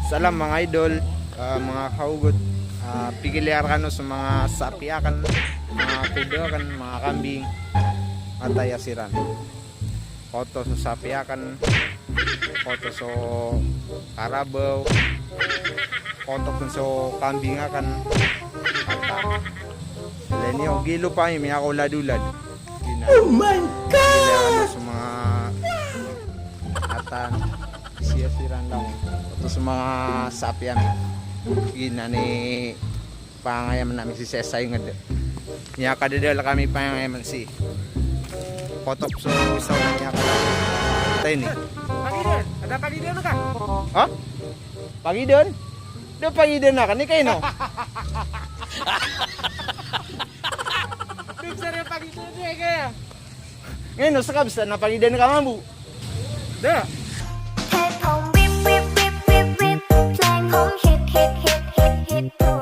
Salam mga idol, mga kaugot, pigiliar ka no sa mga sapiakan, mga kudakan, mga kambing, at ayasiran. Koto sa sapiakan, koto sa karabaw, koto sa kambing akan. Lenyo, gilo pa yun, may ako ladulad. Oh my God! Sa mga atan, siya-siran lang. Ito sa mga sapyan. Gina ni pangayaman namin si Sesay nga. Niya kadadala kami pangayaman si Kotop so isaw na niya kadadala. Tayo ni. Pagidon, ada pagidon ka? Ha? Pagidon? Do pagidon na ka, ni kayo no? Picture yung pagidon niya kaya. Ngayon no, sa kabsa na pagidon ka mabu. Da. Head home, whip, whip, whip, whip, whip. Flying home, hip, hip, hip, hip, hip.